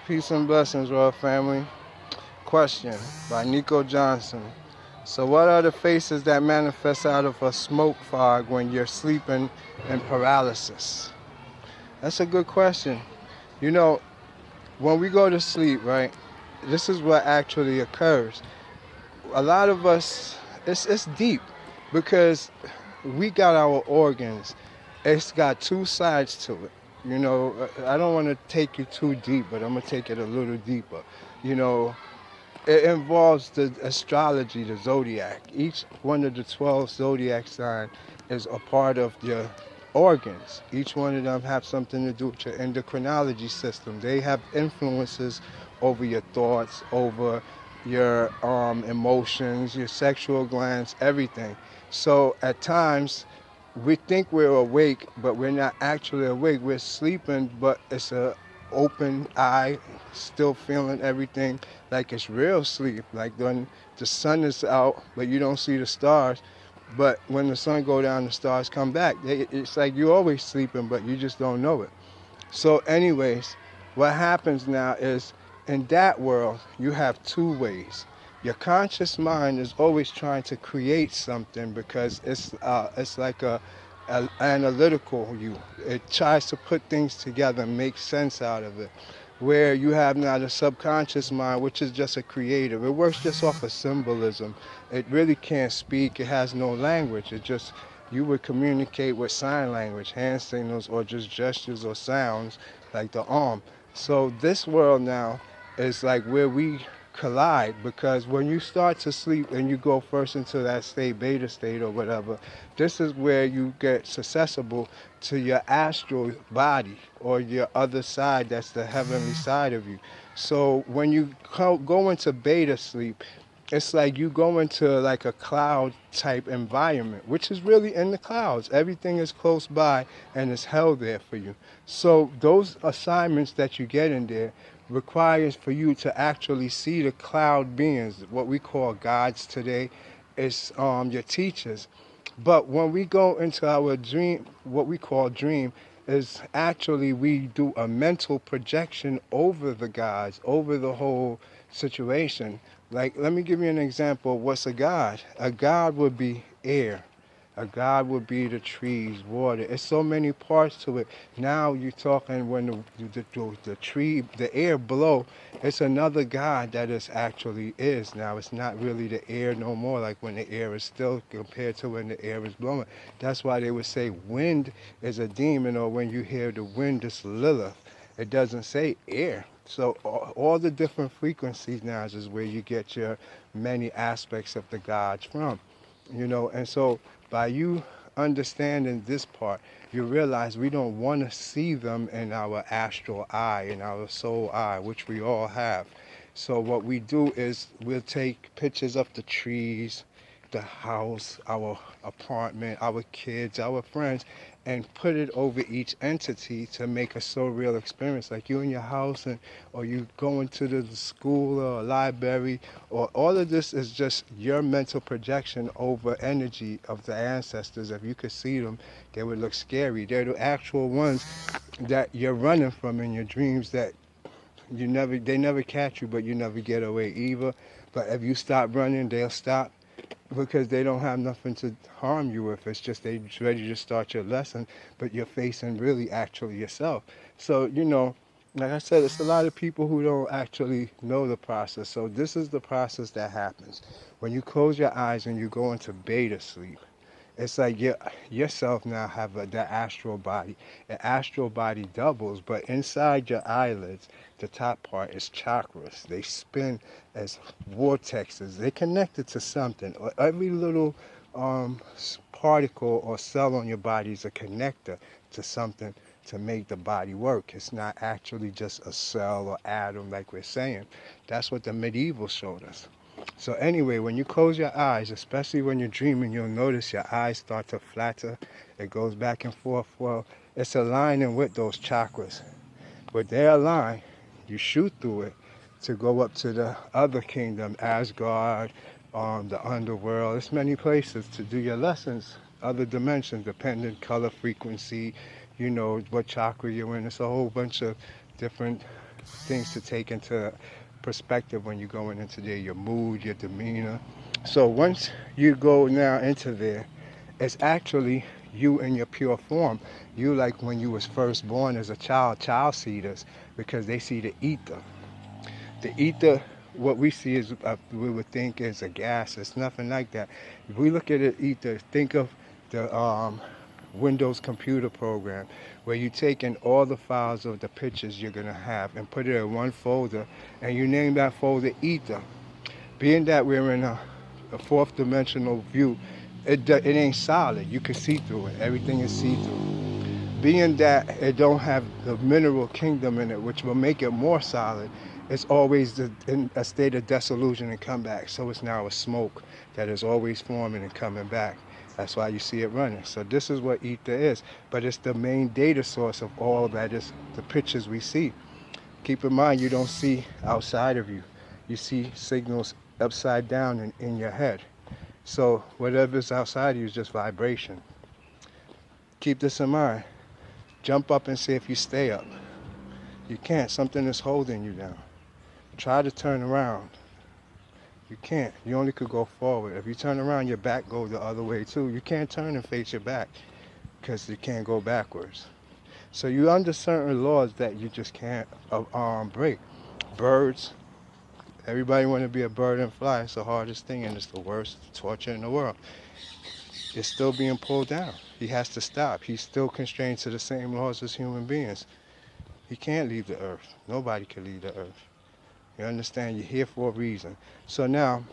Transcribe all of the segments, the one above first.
Peace and blessings, royal family. Question by Nico Johnson. So, what are the faces that manifest out of a smoke fog when you're sleeping in paralysis? That's a good question. You know, when we go to sleep, right, this is what actually occurs. A lot of us, it's deep because we got our organs. It's got two sides to it. I don't want to take you too deep, but I'm going to take it a little deeper. You know, it involves the astrology, the zodiac. Each one of the 12 zodiac signs is a part of your organs. Each one of them have something to do with your endocrinology system. They have influences over your thoughts, over your emotions, your sexual glands, everything. So at times, we think we're awake, but we're not actually awake. We're sleeping, but it's a open eye, still feeling everything like it's real sleep. Like when the sun is out, but you don't see the stars. But when the sun go down, the stars come back. It's like you're always sleeping, but you just don't know it. So, anyways, what happens now is in that world, you have two ways. Your conscious mind is always trying to create something because it's like a analytical you. It tries to put things together and make sense out of it. Where you have now the subconscious mind, which is just a creative. It works just off of symbolism. It really can't speak. It has no language. It just you would communicate with sign language, hand signals, or just gestures or sounds like the arm. So this world now is like where we collide because when you start to sleep and you go first into that state, beta state or whatever, this is where you get susceptible to your astral body or your other side that's the heavenly side of you. So when you go into beta sleep, it's like you go into like a cloud type environment, which is really in the clouds. Everything is close by and it's held there for you. So those assignments that you get in there requires for you to actually see the cloud beings, what we call gods today. It's your teachers. But when we go into our dream, what we call dream, is actually we do a mental projection over the gods, over the whole situation. Like, let me give you an example of what's a god. A god would be air. A god would be the trees, water. It's so many parts to it. Now you're talking when the tree, the air blow, it's another god that is actually is. Now it's not really the air no more like when the air is still compared to when the air is blowing. That's why they would say wind is a demon, or when you hear the wind, it's Lilith. It doesn't say air. So all the different frequencies now is where you get your many aspects of the gods from, and so by you understanding this part, you realize we don't want to see them in our astral eye, in our soul eye, which we all have. So what we do is we'll take pictures of the trees, the house, our apartment, our kids, our friends, and put it over each entity to make a so real experience. Like you in your house, or you going to the school or a library, or all of this is just your mental projection over energy of the ancestors. If you could see them, they would look scary. They're the actual ones that you're running from in your dreams that they never catch you, but you never get away either. But if you stop running, they'll stop because they don't have nothing to harm you with. It's just they ready to start your lesson, but you're facing really actually yourself. So, like I said, it's a lot of people who don't actually know the process. So this is the process that happens. When you close your eyes and you go into beta sleep, it's like yourself now have the astral body. The astral body doubles, but inside your eyelids, the top part is chakras. They spin as vortexes. They're connected to something. Every little particle or cell on your body is a connector to something to make the body work. It's not actually just a cell or atom like we're saying. That's what the medieval showed us. So anyway, when you close your eyes, especially when you're dreaming, you'll notice your eyes start to flatter. It goes back and forth. Well, it's aligning with those chakras. When they're aligned, you shoot through it to go up to the other kingdom, Asgard, the underworld. There's many places to do your lessons, other dimensions, dependent color frequency, what chakra you're in. It's a whole bunch of different things to take into perspective when you're going into there, your mood, your demeanor. So once you go now into there, it's actually you in your pure form. You like when you was first born as a child seeders, because they see the ether. The ether, what we see is, we would think is a gas. It's nothing like that. If we look at it, ether, think of the Windows computer program, where you take in all the files of the pictures you're going to have and put it in one folder, and you name that folder ether. Being that we're in a fourth dimensional view, it ain't solid. You can see through it. Everything is see through. Being that it don't have the mineral kingdom in it, which will make it more solid, it's always in a state of dissolution and come back. So it's now a smoke that is always forming and coming back. That's why you see it running. So this is what ether is, but it's the main data source of all that is the pictures we see. Keep in mind, you don't see outside of you. You see signals upside down in your head. So whatever's outside of you is just vibration. Keep this in mind. Jump up and see if you stay up. You can't. Something is holding you down. Try to turn around. You can't. You only could go forward. If you turn around, your back goes the other way too. You can't turn and face your back because you can't go backwards. So you're under certain laws that you just can't break. Birds. Everybody want to be a bird and fly. It's the hardest thing, and it's the worst torture in the world. It's still being pulled down. He has to stop. He's still constrained to the same laws as human beings. He can't leave the earth. Nobody can leave the earth. You understand? You're here for a reason. So now,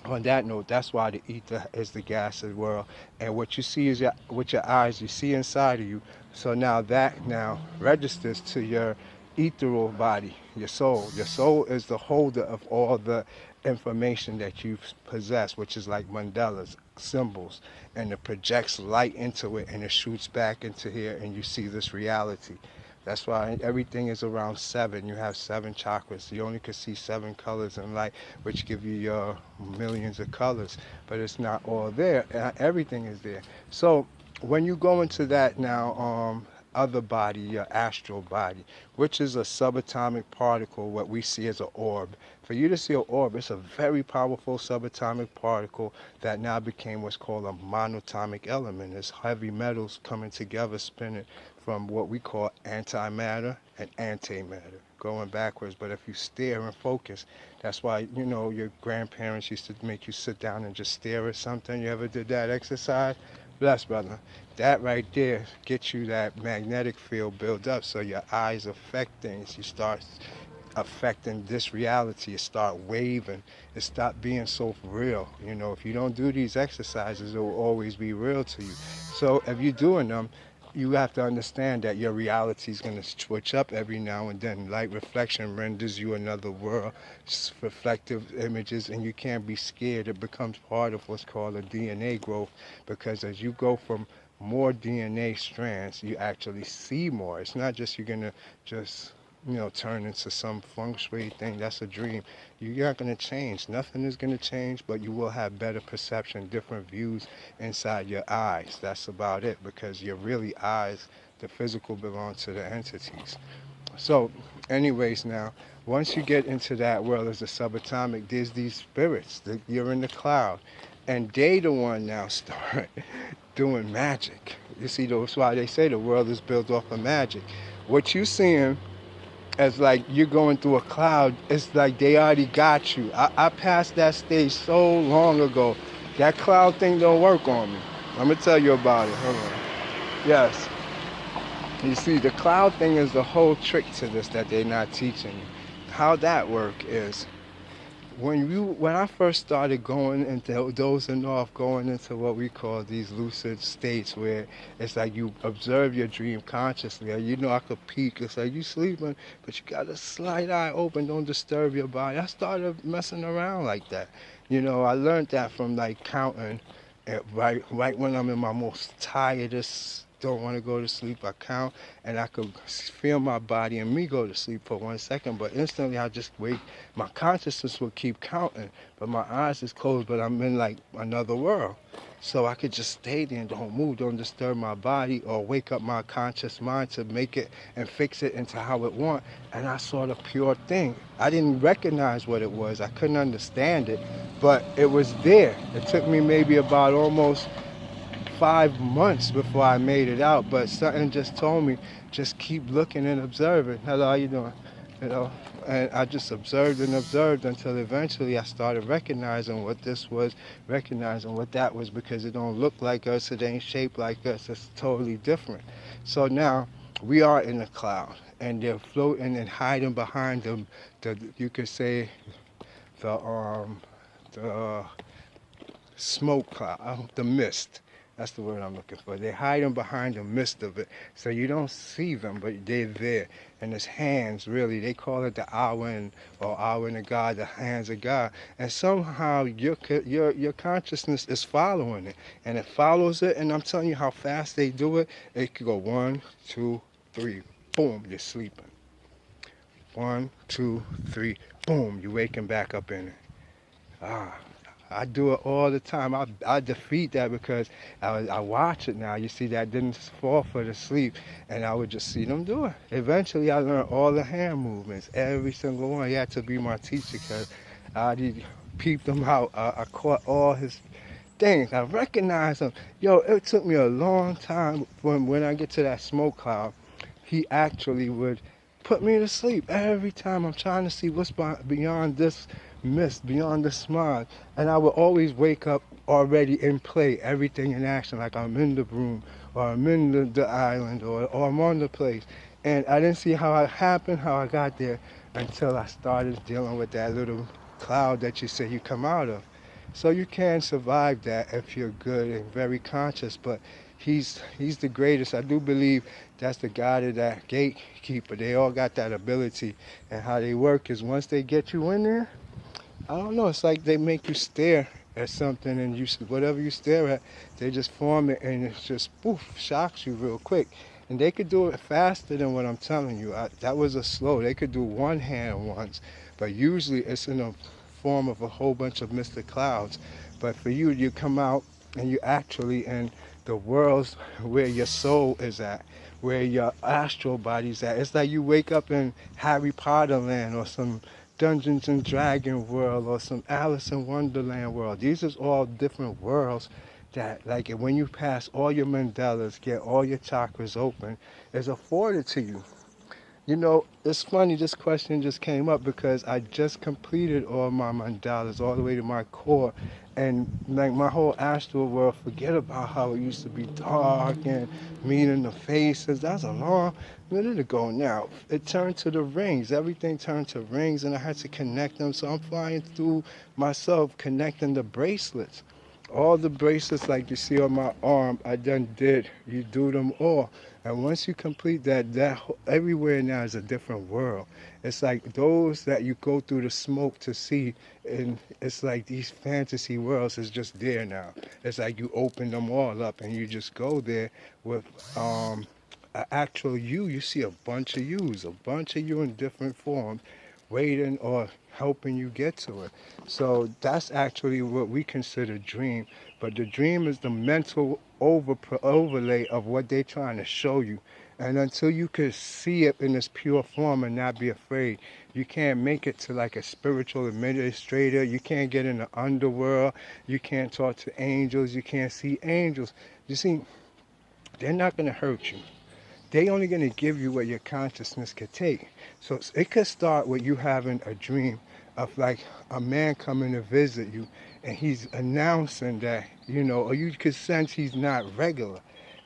on that note, that's why the ether is the gas of the world. And what you see is with your eyes, you see inside of you. So now that now registers to your ethereal body, your soul. Your soul is the holder of all the information that you possess, which is like mandalas, symbols, and it projects light into it, and it shoots back into here, and you see this reality. That's why everything is around 7. You have 7 chakras. You only can see 7 colors in light, which give you your millions of colors, but it's not all there. Everything is there. So when you go into that now, other body, your astral body, which is a subatomic particle, what we see as an orb. For you to see an orb, it's a very powerful subatomic particle that now became what's called a monatomic element. It's heavy metals coming together, spinning from what we call antimatter and antimatter, going backwards. But if you stare and focus, that's why, you know, your grandparents used to make you sit down and just stare at something. You ever did that exercise? Bless, brother. That right there gets you that magnetic field built up, so your eyes affect things. You start affecting this reality. It start waving. It stop being so real. You know, if you don't do these exercises, it will always be real to you. So if you're doing them, you have to understand that your reality is going to switch up every now and then. Light reflection renders you another world, reflective images, and you can't be scared. It becomes part of what's called a DNA growth, because as you go from more DNA strands, you actually see more. It's not just you're going to just, you know, turn into some feng shui thing. That's a dream. You're not going to change. Nothing is going to change, but you will have better perception, different views inside your eyes. That's about it, because your really eyes, the physical, belong to the entities. So anyways, now, once you get into that world as a subatomic, there's these spirits. You're in the cloud. And they the one now start doing magic. You see, that's why they say the world is built off of magic. What you seeing as like you're going through a cloud, it's like they already got you. I passed that stage so long ago. That cloud thing don't work on me. I'm going to tell you about it. Hold on. Yes. You see, the cloud thing is the whole trick to this that they're not teaching you. How that work is, when I first started going into dozing off, going into what we call these lucid states, where it's like you observe your dream consciously. You know, I could peek. It's like you sleeping, but you got a slight eye open. Don't disturb your body. I started messing around like that. You know, I learned that from like counting, right when I'm in my most tiredest don't want to go to sleep, I count, and I could feel my body and me go to sleep for 1 second, but instantly I just wake. My consciousness will keep counting, but my eyes is closed, but I'm in like another world. So I could just stay there and don't move, don't disturb my body or wake up my conscious mind to make it and fix it into how it want. And I saw the pure thing. I didn't recognize what it was. I couldn't understand it, but it was there. It took me maybe about almost 5 months before I made it out, but something just told me, just keep looking and observing. Hello, how you doing? You know, and I just observed and observed until eventually I started recognizing what this was, recognizing what that was, because it don't look like us, it ain't shaped like us, it's totally different. So now we are in the cloud, and they're floating and hiding behind them. You could say the smoke cloud, the mist. That's the word I'm looking for. They're hiding behind the mist of it. So you don't see them, but they're there. And it's hands, really. They call it the Awen, or Awen of God, the hands of God. And somehow your consciousness is following it. And it follows it, and I'm telling you how fast they do it. It could go 1, 2, 3, boom, you're sleeping. 1, 2, 3, boom, you're waking back up in it. I do it all the time. I defeat that because I watch it now. You see, that didn't fall for the sleep, and I would just see them do it. Eventually, I learned all the hand movements, every single one. He had to be my teacher because I did peep them out. I caught all his things. I recognized them. Yo, it took me a long time when I get to that smoke cloud. He actually would put me to sleep every time. I'm trying to see what's beyond this mist, beyond the smog, and I would always wake up already in play, everything in action, like I'm in the room, or I'm in the island, or I'm on the place. And I didn't see how it happened, how I got there, until I started dealing with that little cloud that you say you come out of. So you can survive that if you're good and very conscious, but he's the greatest. I do believe that's the God of that gatekeeper. They all got that ability, and how they work is once they get you in there, I don't know, it's like they make you stare at something, and whatever you stare at, they just form it, and it's just poof, shocks you real quick. And they could do it faster than what I'm telling you. That was a slow. They could do one hand once, but usually it's in a form of a whole bunch of Mr. Clouds. But for you, you come out and you actually in the worlds where your soul is at, where your astral body's at. It's like you wake up in Harry Potter land or some Dungeons and Dragon world or some Alice in Wonderland world. These is all different worlds that, like, when you pass all your mandalas, get all your chakras open, is afforded to you. You know, it's funny, this question just came up because I just completed all my mandalas all the way to my core, and like my whole astral world, forget about how it used to be dark and mean in the faces. That's a long minute ago now. It turned to the rings. Everything turned to rings, and I had to connect them. So I'm flying through myself, connecting the bracelets. All the bracelets like you see on my arm, I done did. You do them all. And once you complete that, everywhere now is a different world. It's like those that you go through the smoke to see, and it's like these fantasy worlds is just there now. It's like you open them all up and you just go there with an actual you. You see a bunch of you in different forms, waiting or helping you get to it. So that's actually what we consider dream. But the dream is the mental overlay of what they're trying to show you. And until you can see it in its pure form and not be afraid, you can't make it to like a spiritual administrator. You can't get in the underworld. You can't talk to angels. You can't see angels. You see, they're not going to hurt you. They only going to give you what your consciousness could take. So it could start with you having a dream of like a man coming to visit you, and he's announcing that, you know, or you could sense he's not regular.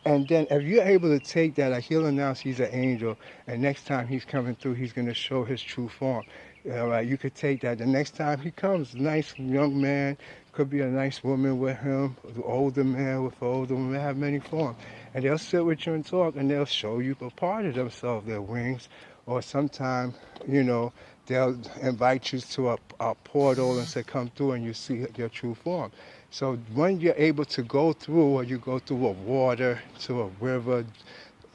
And then if you're able to take that, like he'll announce he's an angel, and next time he's coming through, he's going to show his true form. All right, you could take that. The next time he comes, nice young man, could be a nice woman with him, an older man with an older woman, have many forms. And they'll sit with you and talk, and they'll show you a part of themselves, their wings, or sometime, you know, they'll invite you to a portal and say, come through, and you see your true form. So when you're able to go through, or you go through a water, to a river,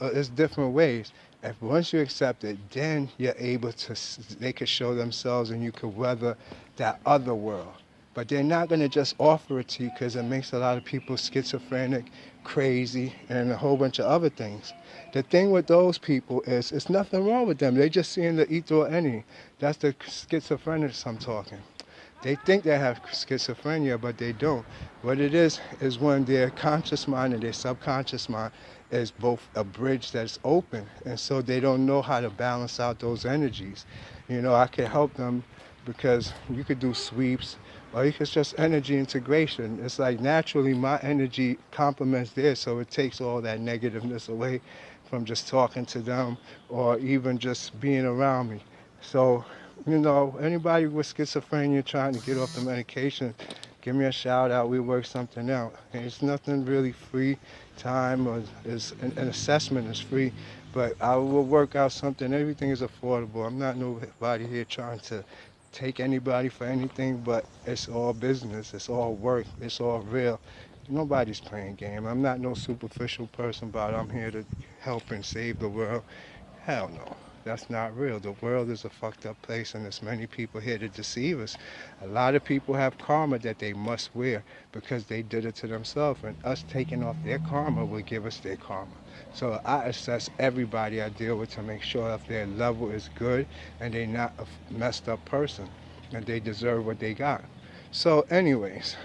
it's different ways. If once you accept it, then you're able to, they can show themselves and you can weather that other world. But they're not going to just offer it to you because it makes a lot of people schizophrenic, crazy, and a whole bunch of other things. The thing with those people is, it's nothing wrong with them. They just seeing the ether energy. That's the schizophrenics I'm talking. They think they have schizophrenia, but they don't. What it is when their conscious mind and their subconscious mind is both a bridge that's open, and so they don't know how to balance out those energies. You know, I can help them because you could do sweeps, or you could just energy integration. It's like naturally my energy complements theirs, so it takes all that negativeness away from just talking to them or even just being around me. So, you know, anybody with schizophrenia trying to get off the medication, give me a shout out. We work something out. And it's nothing really free time, or is an assessment is free, but I will work out something. Everything is affordable. I'm not nobody here trying to take anybody for anything, but it's all business. It's all work. It's all real. Nobody's playing game. I'm not no superficial person, but I'm here to help and save the world. Hell no. That's not real. The world is a fucked up place, and there's many people here to deceive us. A lot of people have karma that they must wear because they did it to themselves, and us taking off their karma will give us their karma. So I assess everybody I deal with to make sure if their level is good and they're not a messed up person and they deserve what they got. So anyways,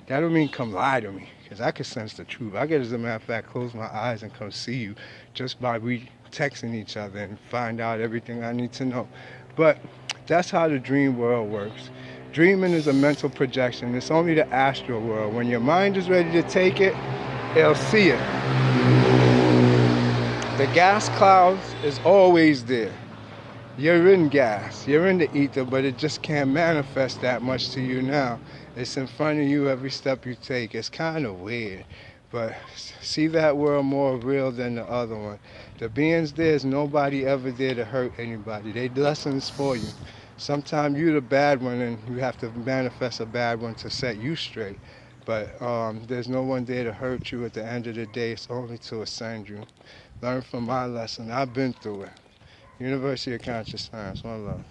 that don't mean come lie to me, because I can sense the truth. I can, as a matter of fact, close my eyes and come see you just by texting each other and find out everything I need to know. But that's how the dream world works. Dreaming is a mental projection. It's only the astral world. When your mind is ready to take it, it'll see it. The gas clouds is always there. You're in gas, you're in the ether, but it just can't manifest that much to you now. It's in front of you every step you take. It's kind of weird, but see that world more real than the other one. The beings there's nobody ever there to hurt anybody. They lessons for you. Sometimes you're the bad one and you have to manifest a bad one to set you straight. But there's no one there to hurt you at the end of the day. It's only to ascend you. Learn from my lesson. I've been through it. University of Conscious Science. One love.